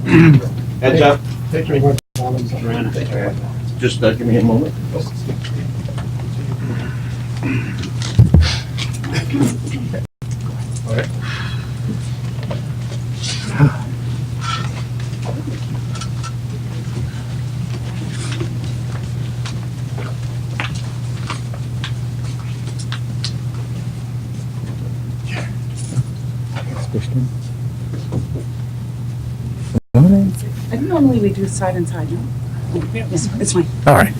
Heads up. Just give me a moment. I think normally we do side and side, no? Yes, it's fine. All right.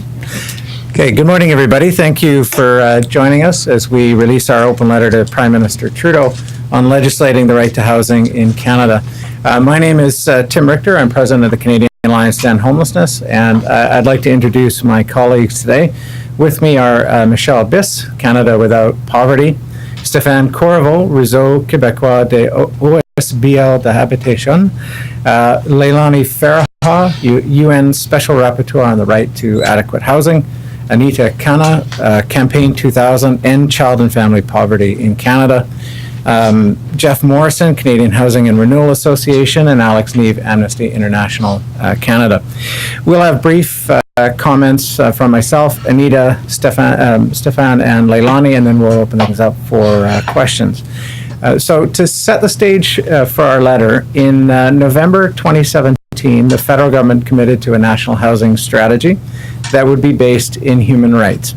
Okay, good morning, everybody. Thank you for joining us as we release our open letter to Prime Minister Trudeau on legislating the right to housing in Canada. My name is Tim Richter. I'm president of the Canadian Alliance to End Homelessness, and I'd like to introduce my colleagues today. With me are Michelle Biss, Canada Without Poverty, Stéphane Corriveau, Reseau, quebecois de OSNL de Habitation, Leilani Farha, UN Special Rapporteur on the Right to Adequate Housing, Anita Khanna, Campaign 2000, End Child and Family Poverty in Canada, Jeff Morrison, Canadian Housing and Renewal Association, and Alex Neve, Amnesty International Canada. We'll have brief comments from myself, Anita, Stéphane, and Leilani, and then we'll open things up for questions. So to set the stage for our letter, in November 2017, the federal government committed to a national housing strategy that would be based in human rights.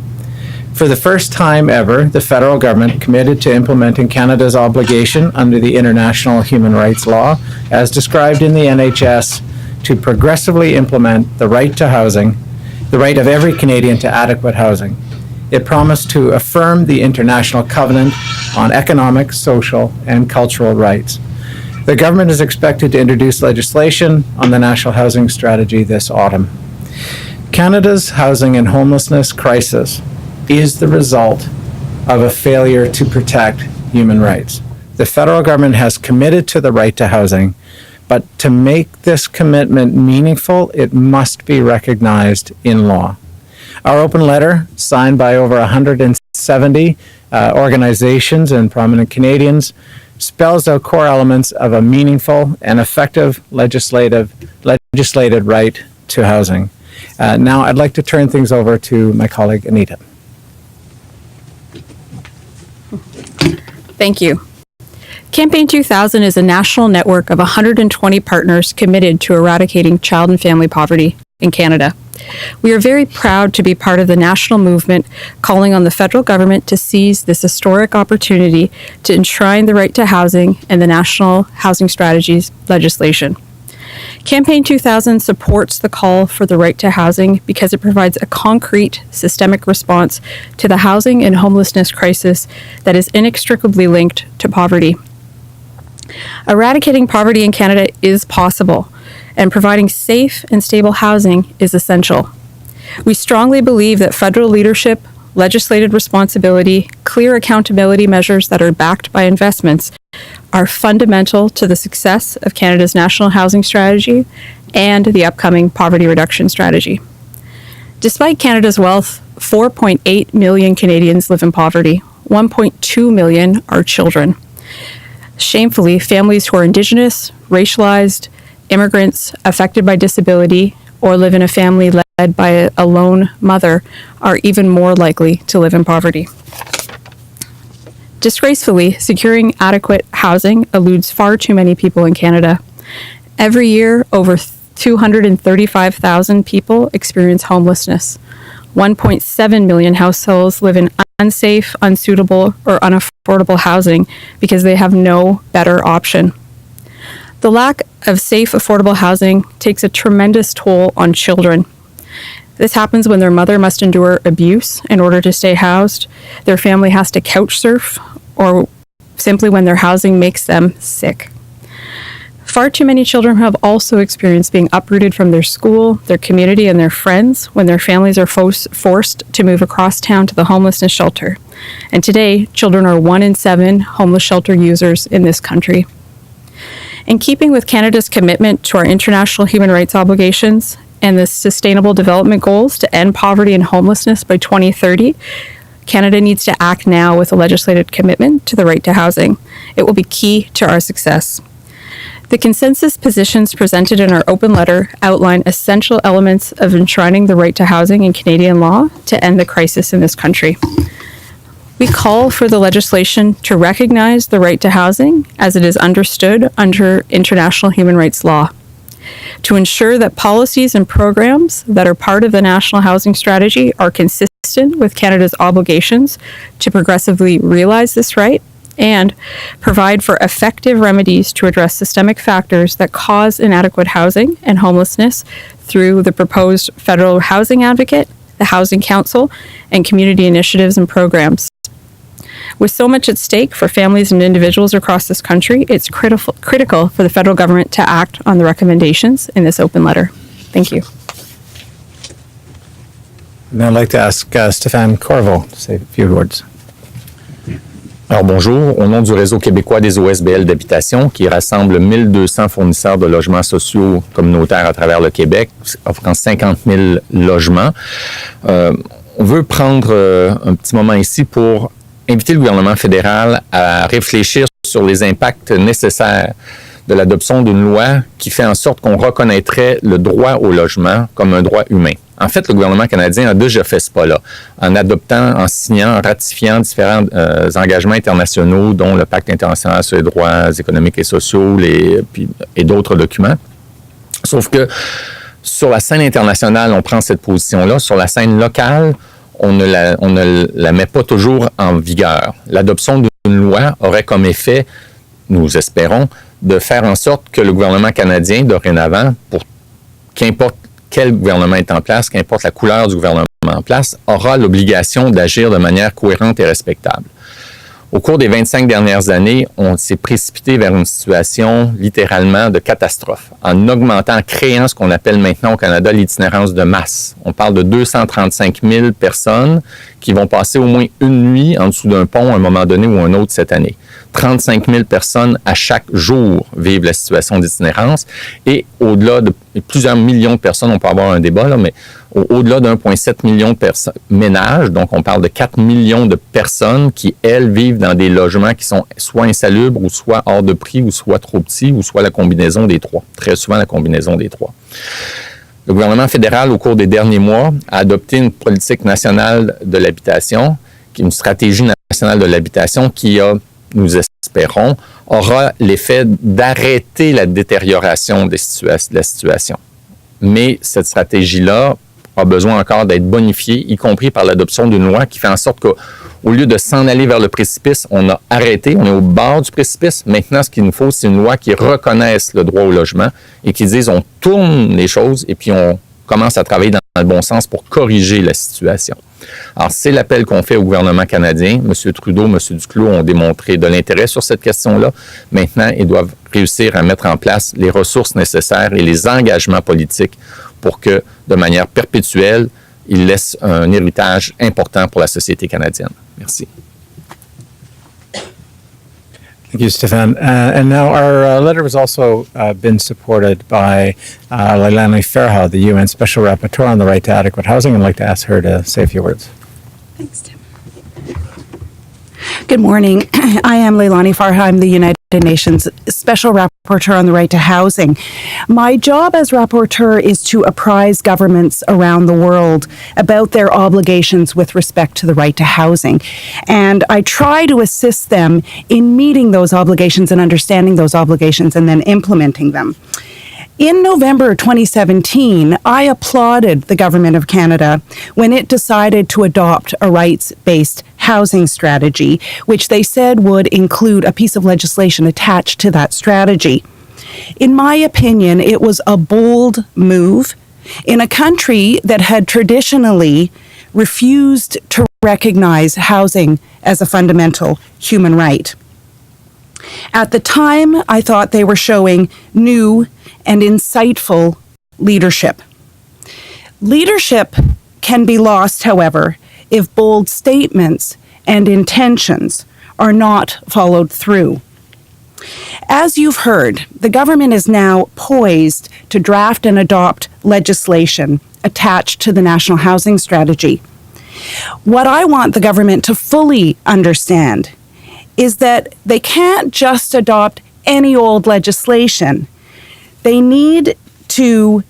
For the first time ever, the federal government committed to implementing Canada's obligation under the international human rights law, as described in the NHS, to progressively implement the right to housing, the right of every Canadian to adequate housing. It promised to affirm the International Covenant on Economic, Social, and Cultural Rights. The government is expected to introduce legislation on the National Housing Strategy this autumn. Canada's housing and homelessness crisis is the result of a failure to protect human rights. The federal government has committed to the right to housing, but to make this commitment meaningful, it must be recognized in law. Our open letter, signed by over 170 organizations and prominent Canadians, spells out core elements of a meaningful and effective legislated right to housing. Now I'd like to turn things over to my colleague Anita. Thank you. Campaign 2000 is a national network of 120 partners committed to eradicating child and family poverty in Canada. We are very proud to be part of the national movement calling on the federal government to seize this historic opportunity to enshrine the right to housing in the National Housing Strategy's legislation. Campaign 2000 supports the call for the right to housing because it provides a concrete, systemic response to the housing and homelessness crisis that is inextricably linked to poverty. Eradicating poverty in Canada is possible, and providing safe and stable housing is essential. We strongly believe that federal leadership, legislated responsibility, clear accountability measures that are backed by investments are fundamental to the success of Canada's National Housing Strategy and the upcoming Poverty Reduction Strategy. Despite Canada's wealth, 4.8 million Canadians live in poverty. 1.2 million are children. Shamefully, families who are Indigenous, racialized, immigrants affected by disability, or live in a family led by a lone mother are even more likely to live in poverty. Disgracefully, securing adequate housing eludes far too many people in Canada. Every year, over 235,000 people experience homelessness. 1.7 million households live in unsafe, unsuitable, or unaffordable housing because they have no better option. The lack of safe, affordable housing takes a tremendous toll on children. This happens when their mother must endure abuse in order to stay housed, their family has to couch surf, or simply when their housing makes them sick. Far too many children have also experienced being uprooted from their school, their community, and their friends when their families are forced to move across town to the homelessness shelter. And today, children are 1 in 7 homeless shelter users in this country. In keeping with Canada's commitment to our international human rights obligations and the Sustainable Development Goals to end poverty and homelessness by 2030, Canada needs to act now with a legislated commitment to the right to housing. It will be key to our success. The consensus positions presented in our open letter outline essential elements of enshrining the right to housing in Canadian law to end the crisis in this country. We call for the legislation to recognize the right to housing as it is understood under international human rights law, to ensure that policies and programs that are part of the National Housing Strategy are consistent with Canada's obligations to progressively realize this right, and provide for effective remedies to address systemic factors that cause inadequate housing and homelessness through the proposed federal housing advocate, the Housing Council, and community initiatives and programs. With so much at stake for families and individuals across this country, it's critical for the federal government to act on the recommendations in this open letter. Thank you. Now I'd like to ask Stéphane Corvo to say a few words. Alors bonjour, au nom du Réseau québécois des OSBL d'habitation qui rassemble 1200 fournisseurs de logements sociaux communautaires à travers le Québec, offrant 50 000 logements. On veut prendre un petit moment ici pour inviter le gouvernement fédéral à réfléchir sur les impacts nécessaires de l'adoption d'une loi qui fait en sorte qu'on reconnaîtrait le droit au logement comme un droit humain. En fait, le gouvernement canadien a déjà fait ce pas-là, en adoptant, en signant, en ratifiant différents engagements internationaux, dont le Pacte international sur les droits économiques et sociaux et d'autres documents. Sauf que sur la scène internationale, on prend cette position-là. Sur la scène locale, on ne la met pas toujours en vigueur. L'adoption d'une loi aurait comme effet, nous espérons, de faire en sorte que le gouvernement canadien, dorénavant, pour qu'importe quel gouvernement est en place, qu'importe la couleur du gouvernement en place, aura l'obligation d'agir de manière cohérente et respectable. Au cours des 25 dernières années, on s'est précipité vers une situation littéralement de catastrophe, en augmentant, en créant ce qu'on appelle maintenant au Canada l'itinérance de masse. On parle de 235 000 personnes qui vont passer au moins une nuit en dessous d'un pont à un moment donné ou un autre cette année. 35 000 personnes à chaque jour vivent la situation d'itinérance et au-delà de plusieurs millions de personnes, on peut avoir un débat, là, mais au-delà de 1,7 million de ménages, donc on parle de 4 millions de personnes qui, elles, vivent dans des logements qui sont soit insalubres ou soit hors de prix ou soit trop petits ou soit la combinaison des trois. Très souvent, la combinaison des trois. Le gouvernement fédéral, au cours des derniers mois, a adopté une politique nationale de l'habitation, une stratégie nationale de l'habitation qui a, nous espérons, aura l'effet d'arrêter la détérioration de la situation. Mais cette stratégie-là a besoin encore d'être bonifiée, y compris par l'adoption d'une loi qui fait en sorte qu'au lieu de s'en aller vers le précipice, on a arrêté, on est au bord du précipice. Maintenant, ce qu'il nous faut, c'est une loi qui reconnaisse le droit au logement et qui dise on tourne les choses et puis on commence à travailler dans le bon sens pour corriger la situation. Alors, c'est l'appel qu'on fait au gouvernement canadien. M. Trudeau, M. Duclos ont démontré de l'intérêt sur cette question-là. Maintenant, ils doivent réussir à mettre en place les ressources nécessaires et les engagements politiques pour que, de manière perpétuelle, ils laissent un héritage important pour la société canadienne. Merci. Thank you, Stéphane. And now our letter has also been supported by Leilani Farha, the UN Special Rapporteur on the right to adequate housing. I'd like to ask her to say a few words. Thanks, Tim. Good morning. I am Leilani Farha. I'm the United Nations Special Rapporteur on the right to housing. My job as rapporteur is to apprise governments around the world about their obligations with respect to the right to housing. And I try to assist them in meeting those obligations and understanding those obligations and then implementing them. In November 2017, I applauded the Government of Canada when it decided to adopt a rights-based housing strategy, which they said would include a piece of legislation attached to that strategy. In my opinion, it was a bold move in a country that had traditionally refused to recognize housing as a fundamental human right. At the time, I thought they were showing new and insightful leadership. Leadership can be lost, however, if bold statements and intentions are not followed through. As you've heard, the government is now poised to draft and adopt legislation attached to the National Housing Strategy. What I want the government to fully understand is that they can't just adopt any old legislation. They need to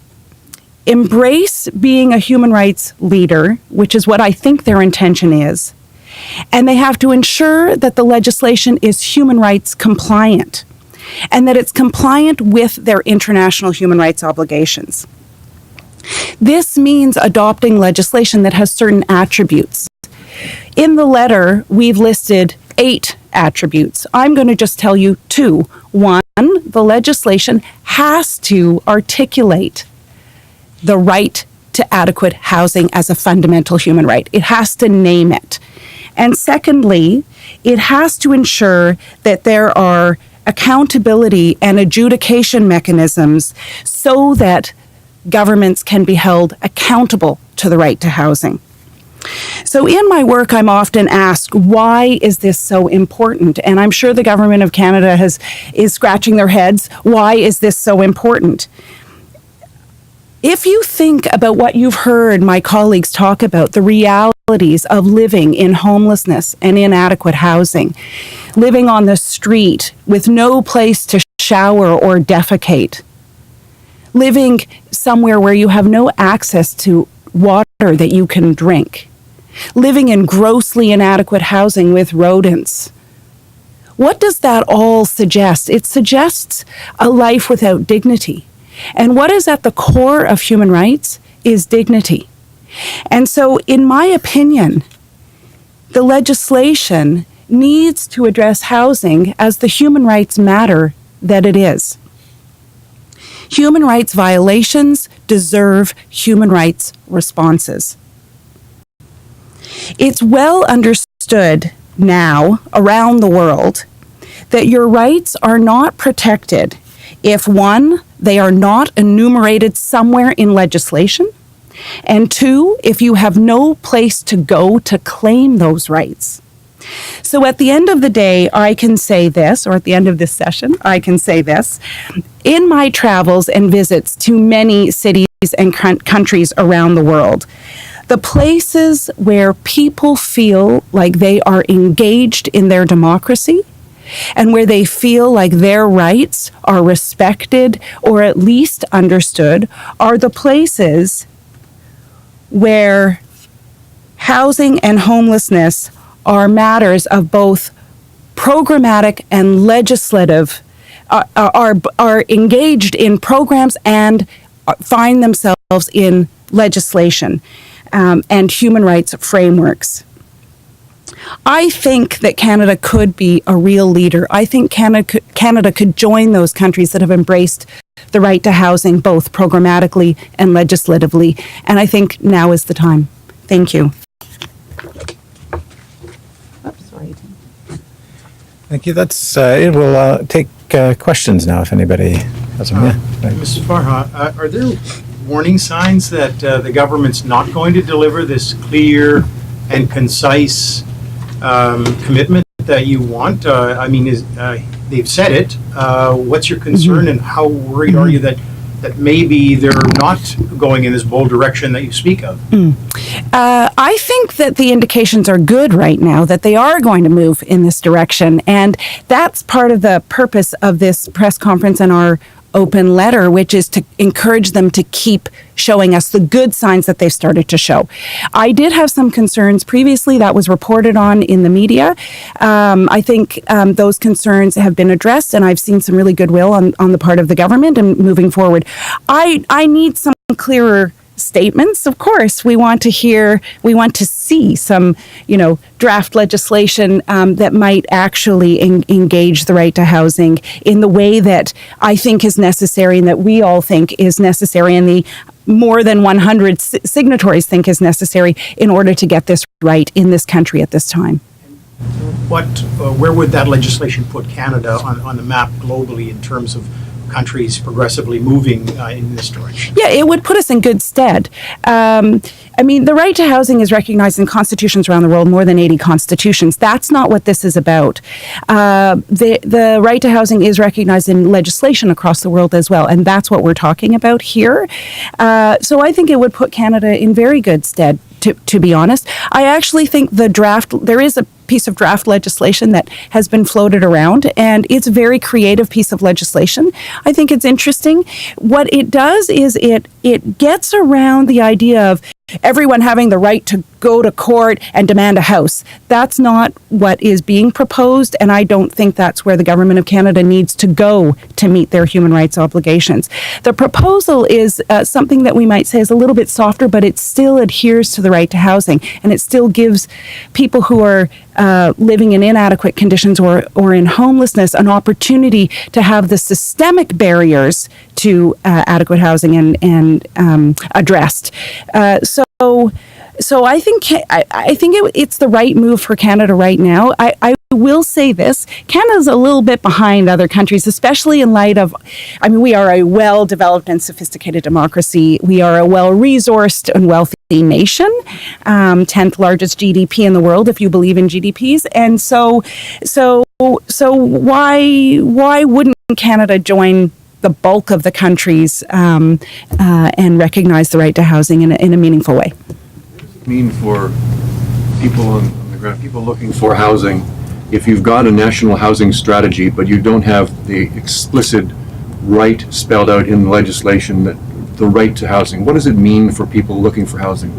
embrace being a human rights leader, which is what I think their intention is. And they have to ensure that the legislation is human rights compliant and that it's compliant with their international human rights obligations. This means adopting legislation that has certain attributes. In the letter, we've listed 8 attributes. I'm going to just tell you 2. 1, the legislation has to articulate the right to adequate housing as a fundamental human right. It has to name it. And secondly, it has to ensure that there are accountability and adjudication mechanisms so that governments can be held accountable to the right to housing. So in my work, I'm often asked, why is this so important? And I'm sure the government of Canada is scratching their heads. Why is this so important? If you think about what you've heard my colleagues talk about, the realities of living in homelessness and inadequate housing, living on the street with no place to shower or defecate, living somewhere where you have no access to water that you can drink, living in grossly inadequate housing with rodents. What does that all suggest? It suggests a life without dignity. And what is at the core of human rights is dignity. And so, in my opinion, the legislation needs to address housing as the human rights matter that it is. Human rights violations deserve human rights responses. It's well understood now around the world that your rights are not protected if 1, they are not enumerated somewhere in legislation, and 2, if you have no place to go to claim those rights. So at the end of the day, I can say this, or at the end of this session, I can say this. In my travels and visits to many cities and countries around the world, the places where people feel like they are engaged in their democracy and where they feel like their rights are respected or at least understood are the places where housing and homelessness are matters of both programmatic and legislative, are engaged in programs and find themselves in legislation and human rights frameworks. I think that Canada could be a real leader. I think Canada could join those countries that have embraced the right to housing both programmatically and legislatively. And I think now is the time. Thank you. Oops, sorry. Thank you. That's it. We'll take questions now if anybody has them. Mrs. Farha, are there warning signs that the government's not going to deliver this clear and concise commitment that you want? I mean, they've said it. What's your concern, and how worried are you that maybe they're not going in this bold direction that you speak of? I think that the indications are good right now, that they are going to move in this direction. And that's part of the purpose of this press conference and our open letter, which is to encourage them to keep showing us the good signs that they've started to show. I did have some concerns previously that was reported on in the media. I think those concerns have been addressed, and I've seen some really goodwill on the part of the government and moving forward. I need some clearer statements. Of course, we want to see some, draft legislation that might actually engage the right to housing in the way that I think is necessary and that we all think is necessary, and the more than 100 signatories think is necessary in order to get this right in this country at this time. Where would that legislation put Canada on the map globally in terms of countries progressively moving in this direction? Yeah, it would put us in good stead. The right to housing is recognized in constitutions around the world, more than 80 constitutions. That's not what this is about. The right to housing is recognized in legislation across the world as well, and that's what we're talking about here. So I think it would put Canada in very good stead, to be honest. I actually think the draft, there is a piece of draft legislation that has been floated around, and it's a very creative piece of legislation. I think it's interesting. What it does is it gets around the idea of everyone having the right to go to court and demand a house. That's not what is being proposed, and I don't think that's where the Government of Canada needs to go to meet their human rights obligations. The proposal is something that we might say is a little bit softer, but it still adheres to the right to housing, and it still gives people who are living in inadequate conditions or in homelessness an opportunity to have the systemic barriers to adequate housing and addressed. So I think it's the right move for Canada right now. I will say this: Canada's a little bit behind other countries, especially in light of, we are a well-developed and sophisticated democracy. We are a well-resourced and wealthy nation, 10th largest GDP in the world, if you believe in GDPs. And so why wouldn't Canada join the bulk of the countries and recognize the right to housing in a meaningful way? Mean for people on the ground, people looking for housing, if you've got a national housing strategy, but you don't have the explicit right spelled out in legislation, that the right to housing, what does it mean for people looking for housing?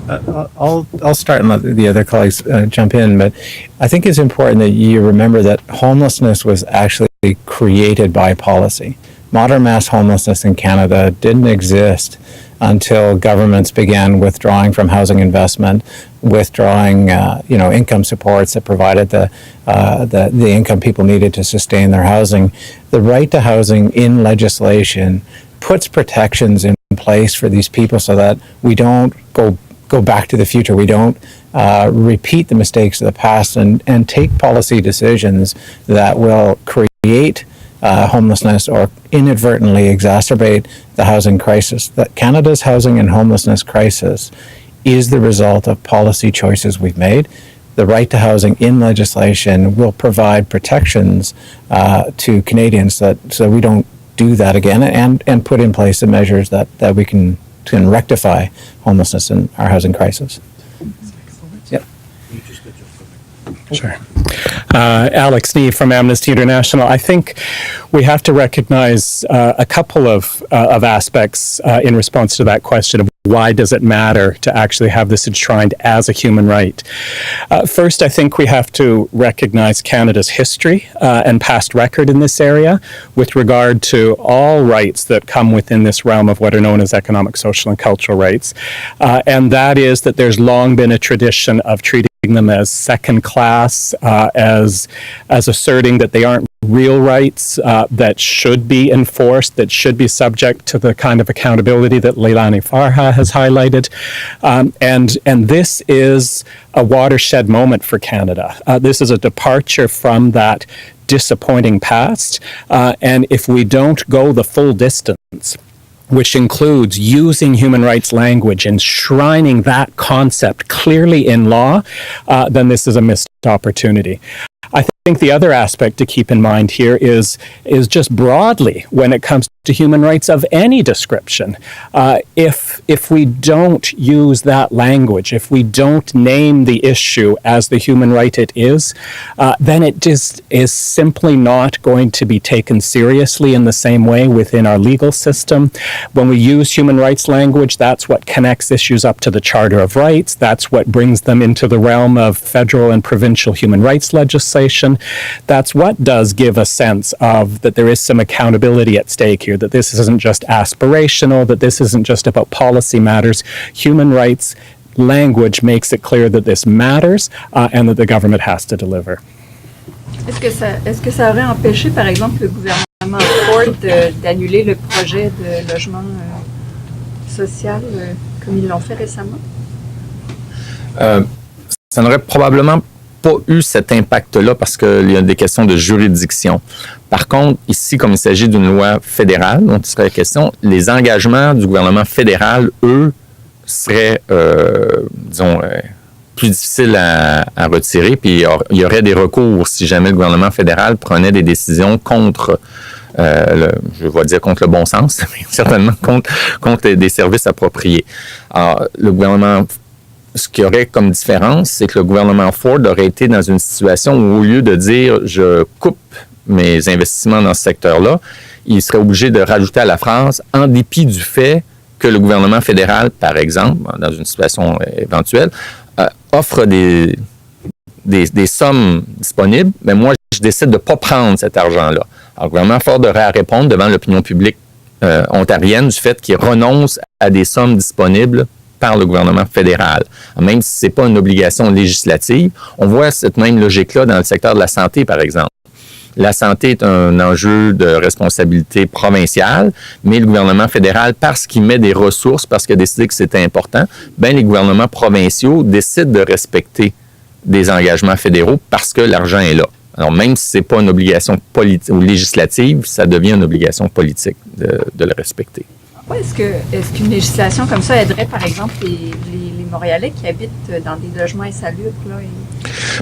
I'll start and let the other colleagues jump in, but I think it's important that you remember that homelessness was actually created by policy. Modern mass homelessness in Canada didn't exist until governments began withdrawing from housing investment, withdrawing income supports that provided the income people needed to sustain their housing. The right to housing in legislation puts protections in place for these people so that we don't go back to the future. We don't repeat the mistakes of the past and take policy decisions that will create homelessness or inadvertently exacerbate the housing crisis. That Canada's housing and homelessness crisis is the result of policy choices we've made. The right to housing in legislation will provide protections to Canadians so we don't do that again, and put in place the measures that we can rectify homelessness in our housing crisis. Yep. Sure. Alex Nee from Amnesty International. I think we have to recognize a couple of aspects in response to that question of why does it matter to actually have this enshrined as a human right. First, I think we have to recognize Canada's history and past record in this area with regard to all rights that come within this realm of what are known as economic, social, and cultural rights. And that is that there's long been a tradition of treating them as second class, as asserting that they aren't real rights that should be enforced, that should be subject to the kind of accountability that Leilani Farha has highlighted. And this is a watershed moment for Canada. This is a departure from that disappointing past. And if we don't go the full distance, which includes using human rights language, enshrining that concept clearly in law, then this is a missed opportunity. I think the other aspect to keep in mind here is just broadly when it comes to human rights of any description. If we don't use that language, if we don't name the issue as the human right it is, then it just is simply not going to be taken seriously in the same way within our legal system. When we use human rights language, that's what connects issues up to the Charter of Rights. That's what brings them into the realm of federal and provincial human rights legislation. That's what does give a sense of that there is some accountability at stake here, that this isn't just aspirational, that this isn't just about policy matters. Human rights language makes it clear that this matters and that the government has to deliver. Est-ce que ça aurait empêché, par exemple, le gouvernement Ford d'annuler le projet de logement social comme ils l'ont fait récemment? Ça n'aurait probablement pas eu cet impact-là parce qu'il y a des questions de juridiction. Par contre, ici, comme il s'agit d'une loi fédérale, dont il serait question, les engagements du gouvernement fédéral, eux, seraient, plus difficiles à retirer, puis il y aurait des recours si jamais le gouvernement fédéral prenait des décisions contre, je vais dire contre le bon sens, mais certainement contre des services appropriés. Alors, le gouvernement ce qu'il y aurait comme différence, c'est que le gouvernement Ford aurait été dans une situation où, au lieu de dire « je coupe mes investissements dans ce secteur-là », il serait obligé de rajouter à la phrase « en dépit du fait que le gouvernement fédéral, par exemple, dans une situation éventuelle, offre des sommes disponibles, mais moi, je décide de ne pas prendre cet argent-là. » Alors, le gouvernement Ford aurait à répondre devant l'opinion publique ontarienne du fait qu'il renonce à des sommes disponibles par le gouvernement fédéral. Même si ce n'est pas une obligation législative, on voit cette même logique-là dans le secteur de la santé, par exemple. La santé est un enjeu de responsabilité provinciale, mais le gouvernement fédéral, parce qu'il met des ressources, parce qu'il a décidé que c'était important, les gouvernements provinciaux décident de respecter des engagements fédéraux parce que l'argent est là. Alors, même si ce n'est pas une obligation politique ou législative, ça devient une obligation politique de le respecter. Pourquoi est-ce qu'une législation comme ça aiderait, par exemple, les Montréalais qui habitent dans des logements insalubres, là,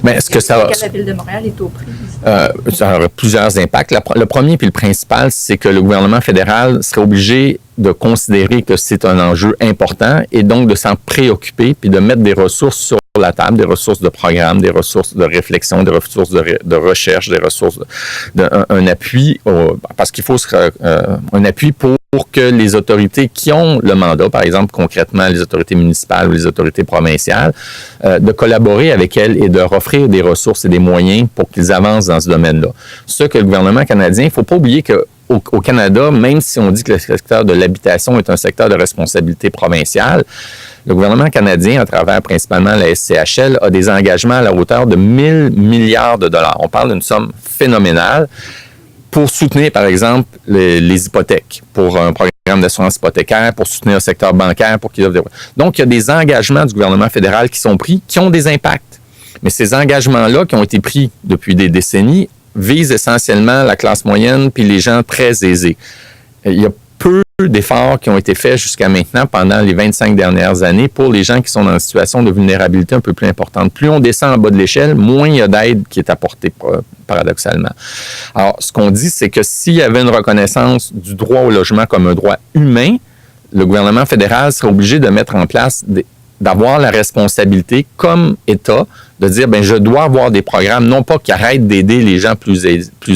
la Ville de Montréal est aux prises? Ça aurait plusieurs impacts. Le premier puis le principal, c'est que le gouvernement fédéral serait obligé de considérer que c'est un enjeu important et donc de s'en préoccuper puis de mettre des ressources sur la table, des ressources de programme, des ressources de réflexion, des ressources de recherche, des ressources un appui, parce qu'il faut un appui pour que les autorités qui ont le mandat, par exemple concrètement les autorités municipales ou les autorités provinciales, de collaborer avec elles et de leur offrir des ressources et des moyens pour qu'ils avancent dans ce domaine-là. Ce que le gouvernement canadien, il ne faut pas oublier que au Canada, même si on dit que le secteur de l'habitation est un secteur de responsabilité provinciale, le gouvernement canadien, à travers principalement la SCHL, a des engagements à la hauteur de 1 000 milliards de dollars. On parle d'une somme phénoménale pour soutenir, par exemple, les hypothèques, pour un programme d'assurance hypothécaire, pour soutenir le secteur bancaire. Donc, il y a des engagements du gouvernement fédéral qui sont pris, qui ont des impacts. Mais ces engagements-là, qui ont été pris depuis des décennies, visent essentiellement la classe moyenne puis les gens très aisés. Il y a peu d'efforts qui ont été faits jusqu'à maintenant pendant les 25 dernières années pour les gens qui sont dans une situation de vulnérabilité un peu plus importante. Plus on descend en bas de l'échelle, moins il y a d'aide qui est apportée paradoxalement. Alors, ce qu'on dit, c'est que s'il y avait une reconnaissance du droit au logement comme un droit humain, le gouvernement fédéral serait obligé de mettre en place d'avoir la responsabilité comme État de dire, je dois avoir des programmes, non pas qui arrêtent d'aider les gens plus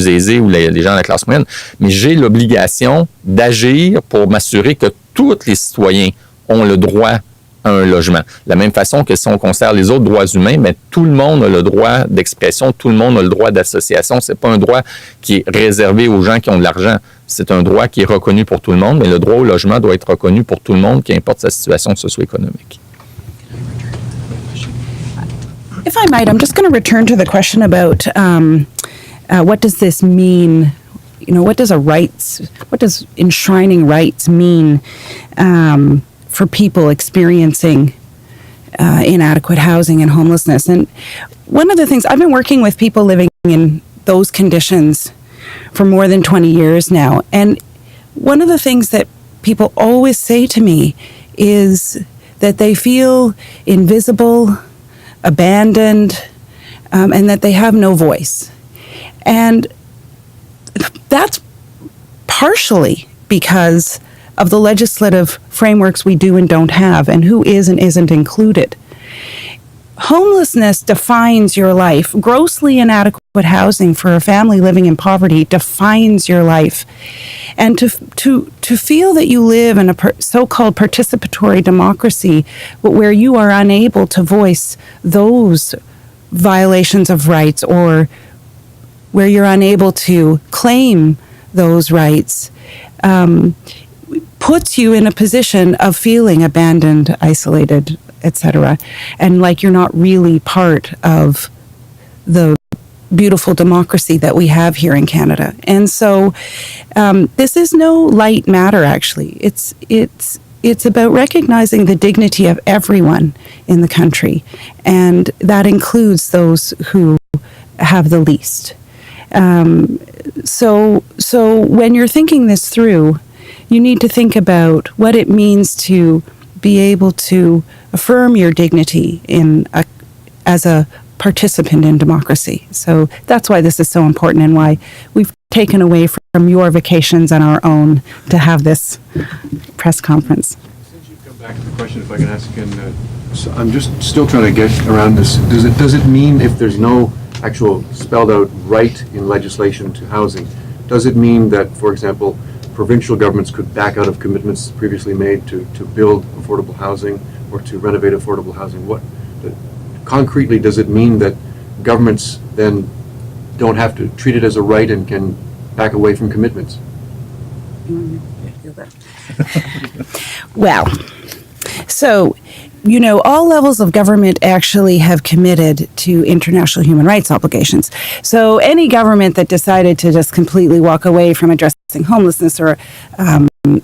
aisés ou les gens de la classe moyenne, mais j'ai l'obligation d'agir pour m'assurer que tous les citoyens ont le droit à un logement. De la même façon que si on considère les autres droits humains, tout le monde a le droit d'expression, tout le monde a le droit d'association. C'est pas un droit qui est réservé aux gens qui ont de l'argent. C'est un droit qui est reconnu pour tout le monde, mais le droit au logement doit être reconnu pour tout le monde, qu'importe sa situation socio-économique. If I might, I'm just going to return to the question about what does this mean? What does enshrining rights mean for people experiencing inadequate housing and homelessness? And one of the things, I've been working with people living in those conditions for more than 20 years now. And one of the things that people always say to me is that they feel invisible, abandoned, and that they have no voice. And that's partially because of the legislative frameworks we do and don't have, and who is and isn't included. Homelessness defines your life. Grossly inadequate housing for a family living in poverty defines your life. And to feel that you live in a so-called participatory democracy, but where you are unable to voice those violations of rights, or where you're unable to claim those rights, puts you in a position of feeling abandoned, isolated, etc., and like you're not really part of the beautiful democracy that we have here in Canada. And so this is no light matter, actually. It's about recognizing the dignity of everyone in the country, and that includes those who have the least. So when you're thinking this through, you need to think about what it means to be able to affirm your dignity as a participant in democracy. So that's why this is so important, and why we've taken away from your vacations and our own to have this press conference. Since you've come back to the question, if I can ask in So I'm just still trying to get around this. Does it mean if there's no actual spelled out right in legislation to housing, does it mean that, for example, provincial governments could back out of commitments previously made to build affordable housing or to renovate affordable housing? Concretely, does it mean that governments then don't have to treat it as a right and can back away from commitments? Well, so, all levels of government actually have committed to international human rights obligations. So any government that decided to just completely walk away from addressing homelessness or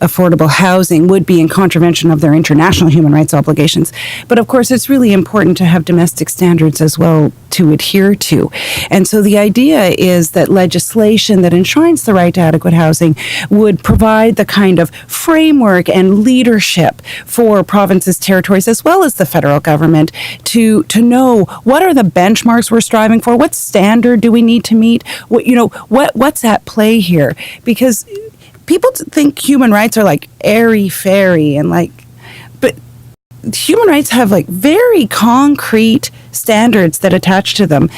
affordable housing would be in contravention of their international human rights obligations. But of course, it's really important to have domestic standards as well to adhere to. And so the idea is that legislation that enshrines the right to adequate housing would provide the kind of framework and leadership for provinces, territories, as well as the federal government to know what are the benchmarks we're striving for, what standard do we need to meet, what's at play here. Because people think human rights are like airy-fairy but human rights have very concrete standards that attach to them.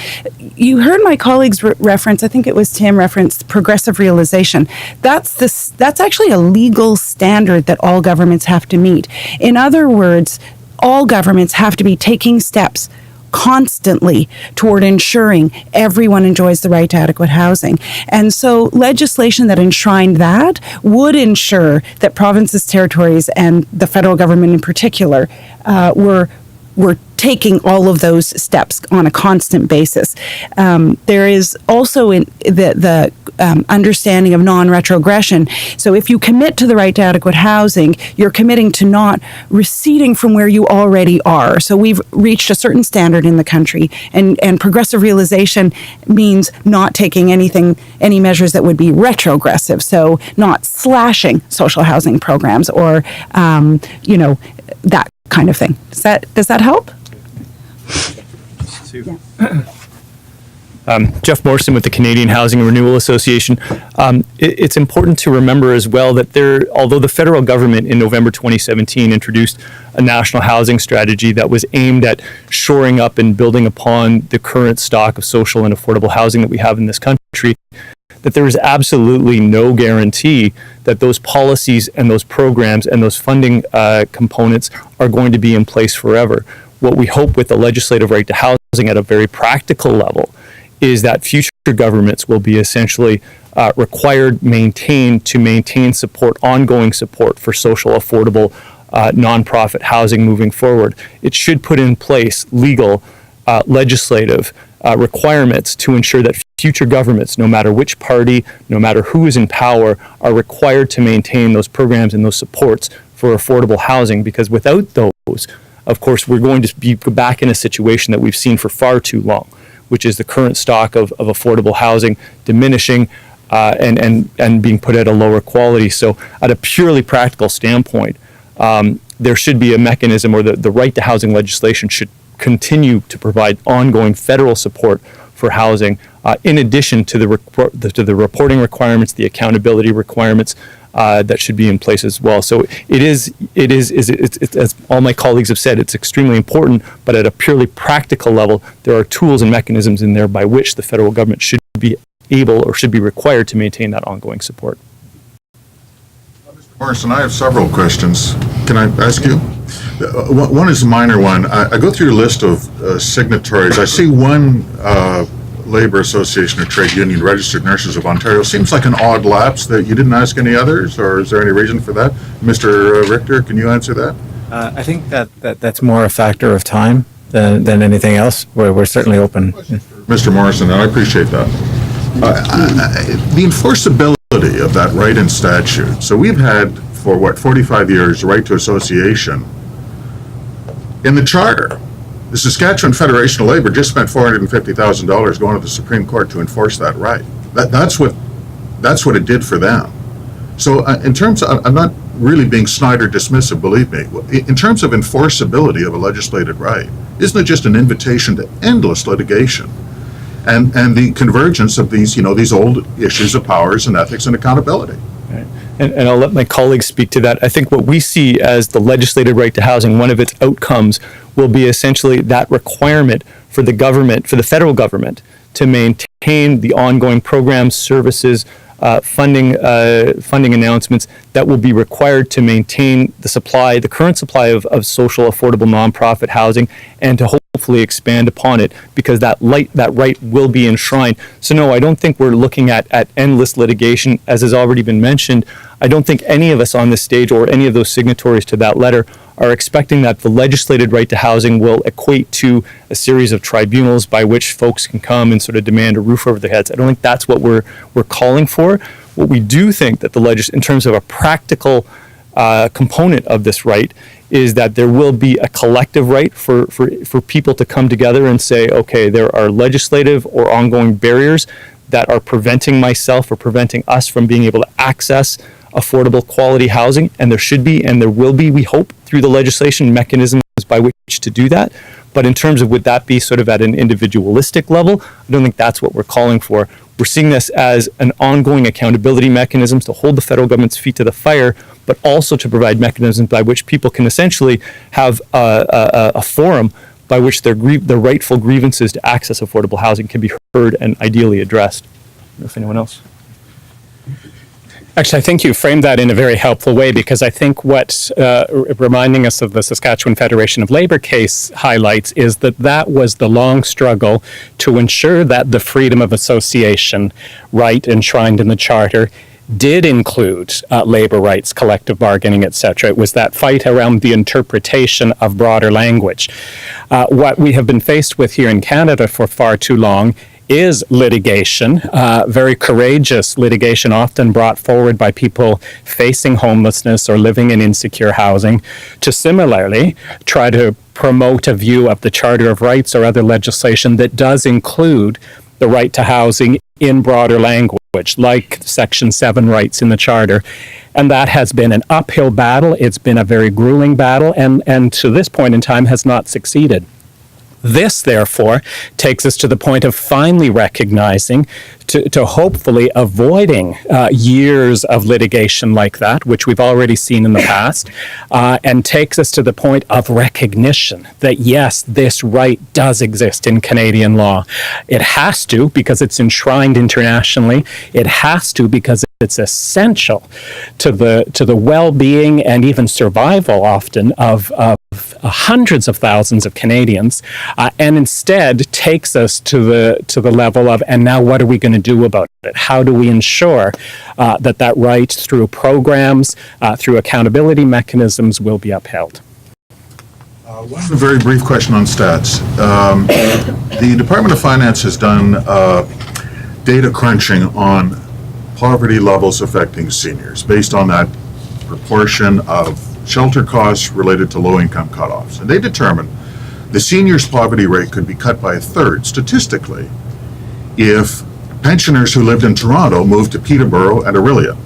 You heard my colleagues reference, I think it was Tim referenced progressive realization. That's actually a legal standard that all governments have to meet. In other words, all governments have to be taking steps constantly toward ensuring everyone enjoys the right to adequate housing. And so legislation that enshrined that would ensure that provinces, territories, and the federal government in particular were taking all of those steps on a constant basis. There is also in the understanding of non-retrogression. So if you commit to the right to adequate housing, you're committing to not receding from where you already are. So we've reached a certain standard in the country, and progressive realization means not taking any measures that would be retrogressive. So not slashing social housing programs or, that kind of thing. Does that help? Jeff Morrison with the Canadian Housing and Renewal Association. It's important to remember as well that although the federal government in November 2017 introduced a national housing strategy that was aimed at shoring up and building upon the current stock of social and affordable housing that we have in this country, that there is absolutely no guarantee that those policies and those programs and those funding components are going to be in place forever. What we hope with the legislative right to housing at a very practical level is that future governments will be essentially required to maintain support, ongoing support for social, affordable, nonprofit housing moving forward. It should put in place legal, legislative requirements to ensure that future governments, no matter which party, no matter who is in power, are required to maintain those programs and those supports for affordable housing, because without those, of course, we're going to be back in a situation that we've seen for far too long, which is the current stock of affordable housing diminishing and being put at a lower quality. So at a purely practical standpoint, there should be a mechanism, or the right to housing legislation should continue to provide ongoing federal support for housing, in addition to the reporting requirements, the accountability requirements that should be in place as well. So it's, as all my colleagues have said, it's extremely important, but at a purely practical level, there are tools and mechanisms in there by which the federal government should be able or should be required to maintain that ongoing support. Morrison, I have several questions. Can I ask you? One is a minor one. I go through your list of signatories. I see one Labour Association or Trade Union, Registered Nurses of Ontario. Seems like an odd lapse that you didn't ask any others, or is there any reason for that? Mr. Richter, can you answer that? I think that's more a factor of time than anything else. We're certainly open. Mr. Morrison, I appreciate that. The enforceability of that right in statute. So we've had, for 45 years, the right to association. In the Charter, the Saskatchewan Federation of Labour just spent $450,000 going to the Supreme Court to enforce that right. That's what it did for them. So in terms of, I'm not really being snide or dismissive, believe me. In terms of enforceability of a legislated right, isn't it just an invitation to endless litigation and the convergence of these old issues of powers and ethics and accountability? Right. and I'll let my colleagues speak to that. I think what we see as the legislated right to housing, one of its outcomes will be essentially that requirement for the government, for the federal government, to maintain the ongoing programs, services, funding announcements that will be required to maintain the current supply of social, affordable, nonprofit housing, and to hopefully expand upon it, because that right will be enshrined. So no, I don't think we're looking at endless litigation, as has already been mentioned. I don't think any of us on this stage or any of those signatories to that letter are expecting that the legislated right to housing will equate to a series of tribunals by which folks can come and sort of demand a roof over their heads. I don't think that's what we're calling for. What we do think that in terms of a practical component of this right, is that there will be a collective right for people to come together and say, okay, there are legislative or ongoing barriers that are preventing myself or preventing us from being able to access affordable quality housing, and there should be and there will be, we hope, through the legislation, mechanisms by which to do that. But in terms of would that be sort of at an individualistic level, I don't think that's what we're calling for. We're seeing this as an ongoing accountability mechanism to hold the federal government's feet to the fire, but also to provide mechanisms by which people can essentially have a forum by which their rightful grievances to access affordable housing can be heard and ideally addressed. I don't know if anyone else. Actually, I think you framed that in a very helpful way, because I think what reminding us of the Saskatchewan Federation of Labour case highlights is that was the long struggle to ensure that the freedom of association right enshrined in the Charter did include labor rights, collective bargaining, etc. It was that fight around the interpretation of broader language. What we have been faced with here in Canada for far too long is litigation, very courageous litigation, often brought forward by people facing homelessness or living in insecure housing, to similarly try to promote a view of the Charter of Rights or other legislation that does include the right to housing in broader language, like Section 7 rights in the Charter. And that has been an uphill battle. It's been a very grueling battle, and to this point in time has not succeeded. This, therefore, takes us to the point of finally recognizing, to hopefully avoiding years of litigation like that, which we've already seen in the past, and takes us to the point of recognition that, yes, this right does exist in Canadian law. It has to, because it's enshrined internationally. It has to, because it's essential to the well-being and even survival, often, of hundreds of thousands of Canadians, and instead takes us to the level of, and now what are we going to do about it? How do we ensure that right through programs, through accountability mechanisms, will be upheld? One very brief question on stats. The Department of Finance has done data crunching on poverty levels affecting seniors based on that proportion of shelter costs related to low-income cutoffs. And they determined the seniors' poverty rate could be cut by a third statistically if pensioners who lived in Toronto moved to Peterborough and Orillia.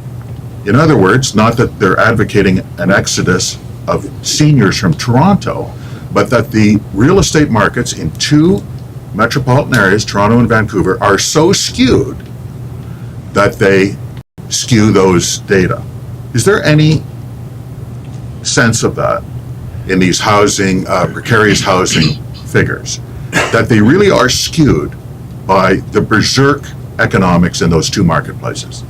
In other words, not that they're advocating an exodus of seniors from Toronto, but that the real estate markets in two metropolitan areas, Toronto and Vancouver, are so skewed that they skew those data. Is there any sense of that in these housing, precarious housing figures, that they really are skewed by the berserk economics in those two marketplaces?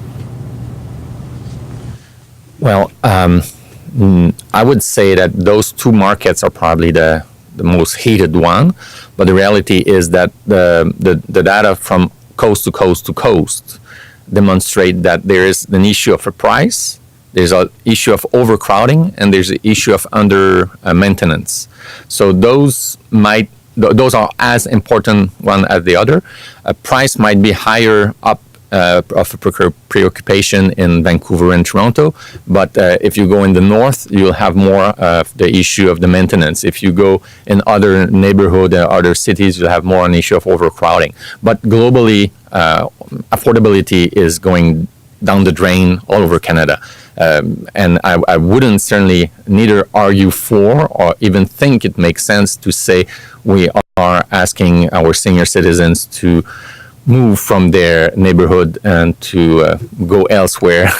Well, I would say that those two markets are probably the most hated one, but the reality is that the data from coast to coast to coast demonstrate that there is an issue of a price, there's an issue of overcrowding, and there's an issue of under maintenance. So those are as important one as the other. Price might be higher up of a preoccupation in Vancouver and Toronto, but if you go in the north, you'll have more of the issue of the maintenance. If you go in other neighborhood or other cities, you'll have more an issue of overcrowding. But globally, affordability is going down the drain all over Canada. And I wouldn't certainly neither argue for or even think it makes sense to say we are asking our senior citizens to move from their neighborhood and to go elsewhere.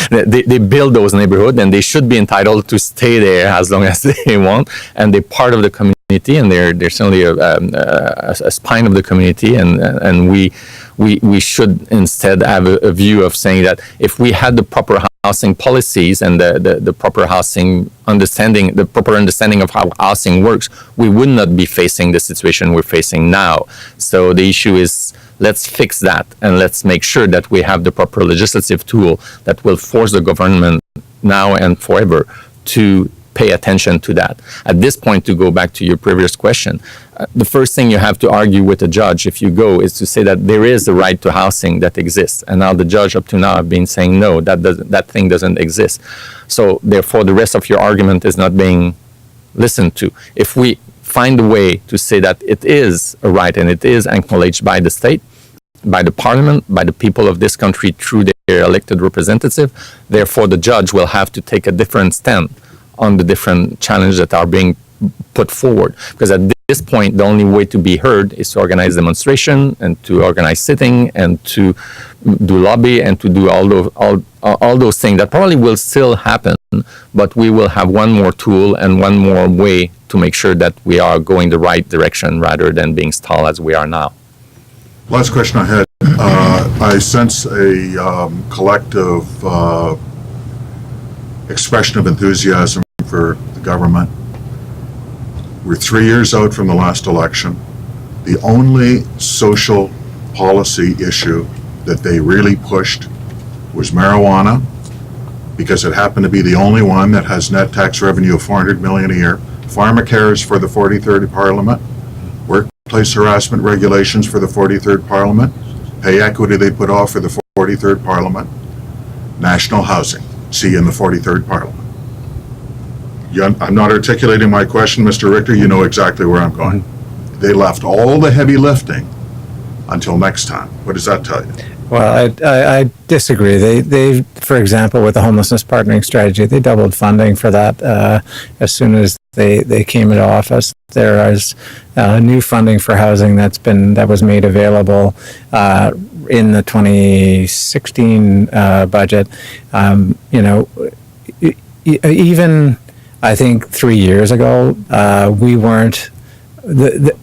They build those neighborhoods, and they should be entitled to stay there as long as they want, and they're part of the community, and they're certainly a spine of the community, and we should instead have a view of saying that if we had the proper housing policies and the proper housing understanding, the proper understanding of how housing works, we would not be facing the situation we're facing now. So the issue is, let's fix that, and let's make sure that we have the proper legislative tool that will force the government now and forever to pay attention to that. At this point, to go back to your previous question, the first thing you have to argue with a judge if you go is to say that there is a right to housing that exists. And now the judge up to now have been saying, no, that thing doesn't exist. So therefore, the rest of your argument is not being listened to. If we find a way to say that it is a right and it is acknowledged by the state, by the parliament, by the people of this country through their elected representative, therefore the judge will have to take a different stand on the different challenges that are being put forward. Because at this point, the only way to be heard is to organize demonstration and to organize sitting and to do lobby and to do all those things that probably will still happen, but we will have one more tool and one more way to make sure that we are going the right direction rather than being stalled as we are now. Last question I had. I sense a collective expression of enthusiasm for the government. We're 3 years out from the last election. The only social policy issue that they really pushed was marijuana, because it happened to be the only one that has net tax revenue of $400 million a year. Pharmacare is for the 43rd Parliament. Workplace harassment regulations for the 43rd Parliament. Pay equity they put off for the 43rd Parliament. National housing, see in the 43rd Parliament. I'm not articulating my question, Mr. Richter. You know exactly where I'm going. They left all the heavy lifting until next time. What does that tell you? Well, I disagree. They, for example, with the homelessness partnering strategy, they doubled funding for that as soon as they came into office. There is new funding for housing that was made available in the 2016 budget. Even I think 3 years ago, we weren't.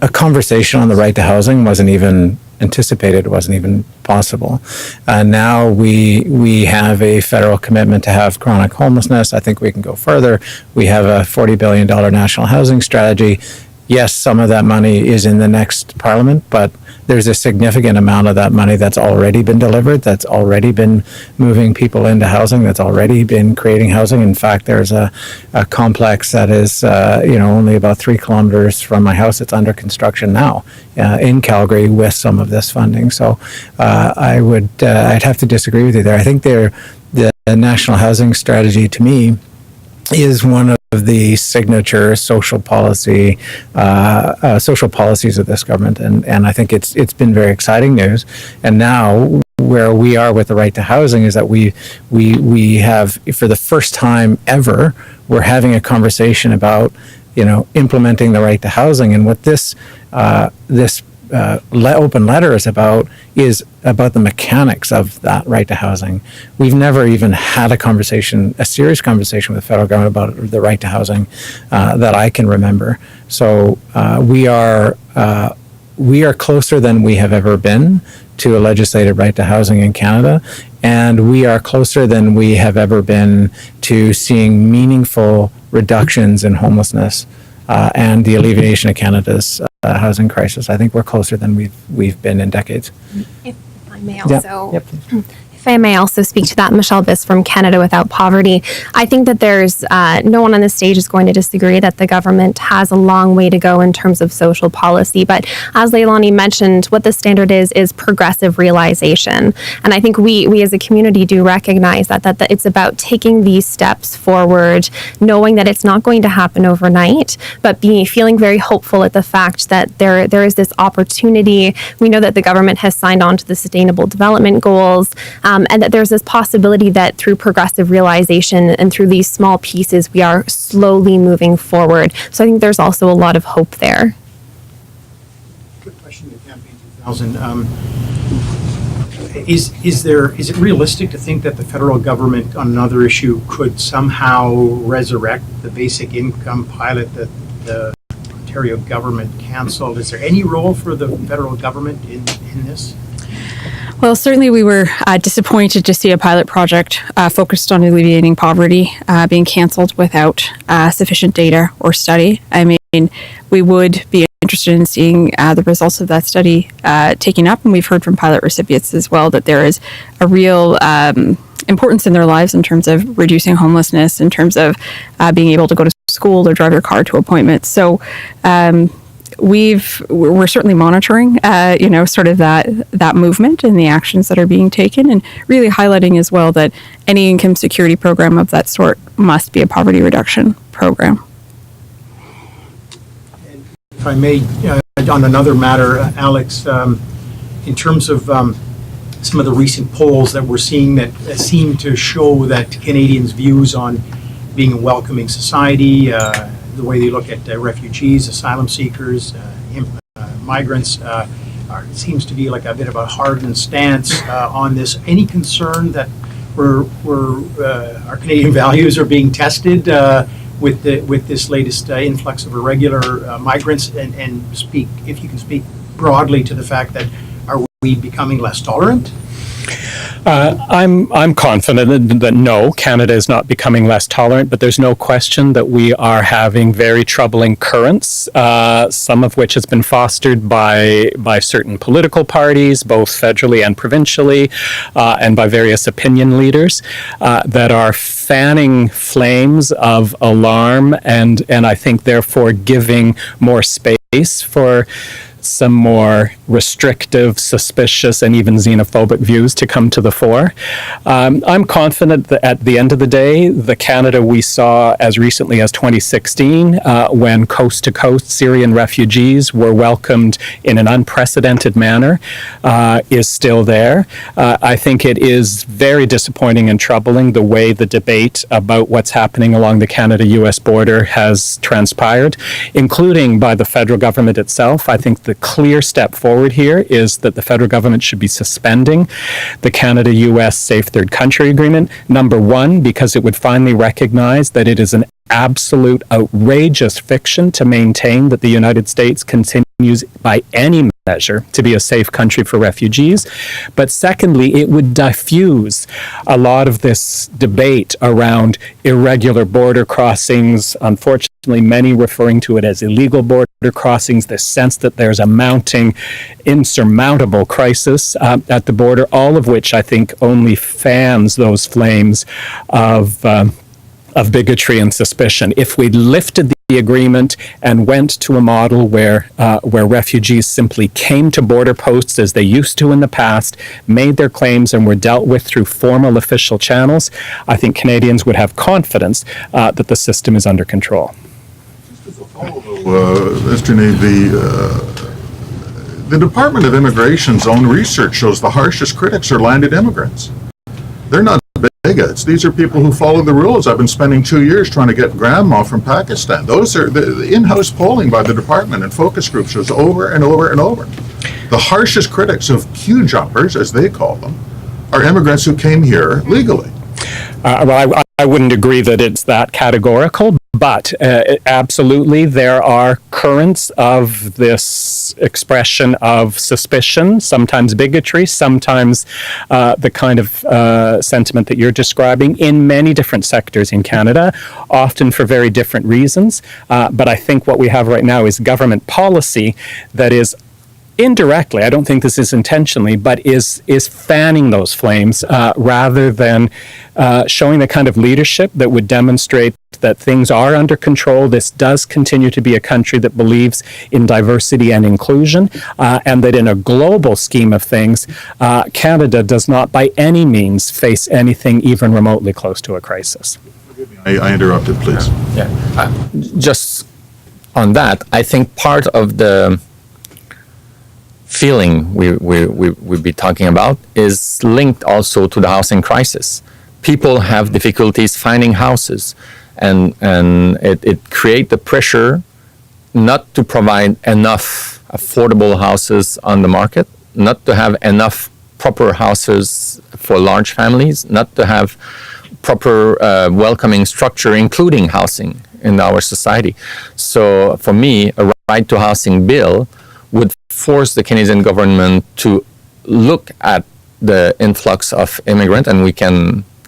A conversation on the right to housing wasn't even anticipated. It wasn't even possible. Now we have a federal commitment to have chronic homelessness. I think we can go further. We have a $40 billion national housing strategy. Yes, some of that money is in the next parliament, but there's a significant amount of that money that's already been delivered, that's already been moving people into housing, that's already been creating housing. In fact, there's a complex that is only about 3 kilometers from my house. It's under construction now in Calgary with some of this funding. So I'd have to disagree with you there. I think the national housing strategy, to me, is one of the signature social policies of this government, and I think it's been very exciting news. And now where we are with the right to housing is that we have, for the first time ever, we're having a conversation about implementing the right to housing. And what this open letter is about the mechanics of that right to housing. We've never even had a serious conversation with the federal government about the right to housing that I can remember. So we are closer than we have ever been to a legislated right to housing in Canada, and we are closer than we have ever been to seeing meaningful reductions in homelessness and the alleviation of Canada's housing crisis. I think we're closer than we've been in decades. If I may also, if I may also speak to that, Michelle Biss from Canada Without Poverty. I think that there's no one on the stage is going to disagree that the government has a long way to go in terms of social policy. But as Leilani mentioned, what the standard is progressive realization. And I think we as a community do recognize that it's about taking these steps forward, knowing that it's not going to happen overnight, but feeling very hopeful at the fact that there is this opportunity. We know that the government has signed on to the Sustainable Development Goals, and that there's this possibility that through progressive realization and through these small pieces, we are slowly moving forward. So I think there's also a lot of hope there. Good question to Campaign 2000. Is it realistic to think that the federal government on another issue could somehow resurrect the basic income pilot that the Ontario government canceled? Is there any role for the federal government in this? Well, certainly we were disappointed to see a pilot project focused on alleviating poverty being canceled without sufficient data or study. I mean, we would be interested in seeing the results of that study taken up, and we've heard from pilot recipients as well that there is a real importance in their lives in terms of reducing homelessness, in terms of being able to go to school or drive your car to appointments. So we're certainly monitoring, sort of that movement and the actions that are being taken, and really highlighting as well that any income security program of that sort must be a poverty reduction program. If I may, on another matter, Alex, in terms of some of the recent polls that we're seeing that seem to show that Canadians' views on being a welcoming society, the way they look at refugees, asylum seekers, migrants, seems to be like a bit of a hardened stance on this. Any concern that our Canadian values are being tested with this latest influx of irregular migrants? And speak, if you can speak broadly to the fact that are we becoming less tolerant? I'm confident that no, Canada is not becoming less tolerant, but there's no question that we are having very troubling currents, some of which has been fostered by certain political parties, both federally and provincially, and by various opinion leaders that are fanning flames of alarm and I think therefore giving more space for some more restrictive, suspicious, and even xenophobic views to come to the fore. I'm confident that at the end of the day, the Canada we saw as recently as 2016, when coast-to-coast Syrian refugees were welcomed in an unprecedented manner, is still there. I think it is very disappointing and troubling the way the debate about what's happening along the Canada-US border has transpired, including by the federal government itself. I think the clear step forward here is that the federal government should be suspending the Canada-US Safe Third Country Agreement, number one, because it would finally recognize that it is an absolute outrageous fiction to maintain that the United States continues by any measure to be a safe country for refugees. But secondly, it would diffuse a lot of this debate around irregular border crossings, unfortunately many referring to it as illegal border crossings, this sense that there's a mounting, insurmountable crisis at the border, all of which I think only fans those flames of bigotry and suspicion. If we lifted the agreement and went to a model where refugees simply came to border posts as they used to in the past, made their claims and were dealt with through formal official channels, I think Canadians would have confidence that the system is under control. Mr. Navy, the Department of Immigration's own research shows the harshest critics are landed immigrants. They're not bigots. These are people who follow the rules. I've been spending 2 years trying to get grandma from Pakistan. Those are the in-house polling by the department and focus group shows over and over and over. The harshest critics of queue jumpers, as they call them, are immigrants who came here legally. Well, I wouldn't agree that it's that categorical, but absolutely there are currents of this expression of suspicion, sometimes bigotry, sometimes the kind of sentiment that you're describing in many different sectors in Canada, often for very different reasons. But I think what we have right now is government policy that is indirectly, I don't think this is intentionally, but is fanning those flames rather than showing the kind of leadership that would demonstrate that things are under control. This does continue to be a country that believes in diversity and inclusion, and that in a global scheme of things, Canada does not by any means face anything even remotely close to a crisis. I interrupted, please. Yeah. Just on that, I think part of the feeling we'll be talking about is linked also to the housing crisis. People have difficulties finding houses, and it creates the pressure not to provide enough affordable houses on the market, not to have enough proper houses for large families, not to have proper welcoming structure, including housing in our society. So for me, a right to housing bill would force the Canadian government to look at the influx of immigrants, and we can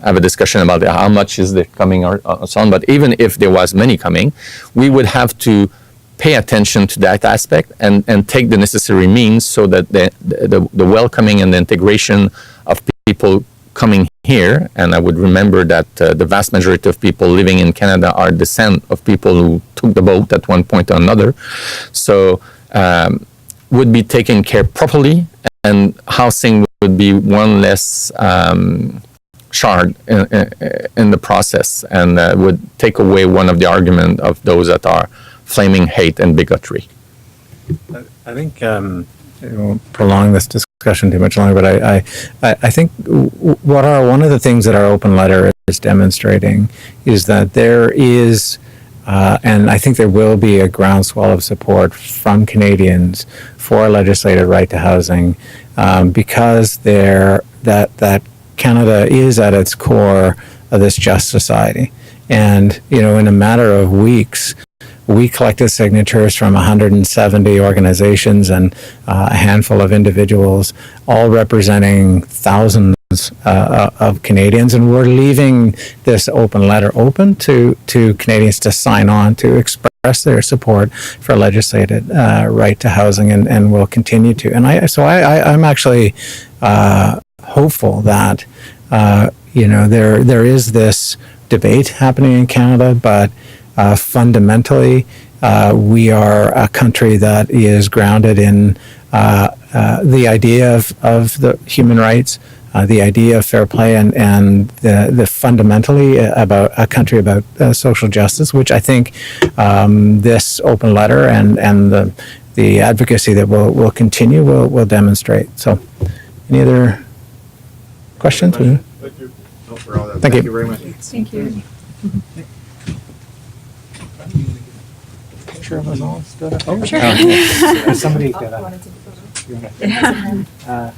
have a discussion about how much is there coming or so on. But even if there was many coming, we would have to pay attention to that aspect and take the necessary means so that the welcoming and the integration of people coming here, and I would remember that the vast majority of people living in Canada are descent of people who took the boat at one point or another, so would be taken care properly, and housing would be one less shard in the process, and would take away one of the argument of those that are flaming hate and bigotry. I think I won't prolong this discussion too much longer, but I think one of the things that our open letter is demonstrating is that there is, and I think there will be, a groundswell of support from Canadians for a legislated right to housing, because that Canada is at its core of this just society. And, in a matter of weeks, we collected signatures from 170 organizations and a handful of individuals, all representing thousands of Canadians. And we're leaving this open letter open to Canadians to sign on, to express their support for legislated right to housing, and will continue to. And I'm actually hopeful that, there is this debate happening in Canada, but fundamentally, we are a country that is grounded in the idea of the human rights, the idea of fair play, and the fundamentally about a country about social justice, which I think this open letter and the advocacy that will continue will demonstrate. So, any other questions? Thank you very much. Thank you. Picture of us all stood up. Oh, sure. Somebody got a.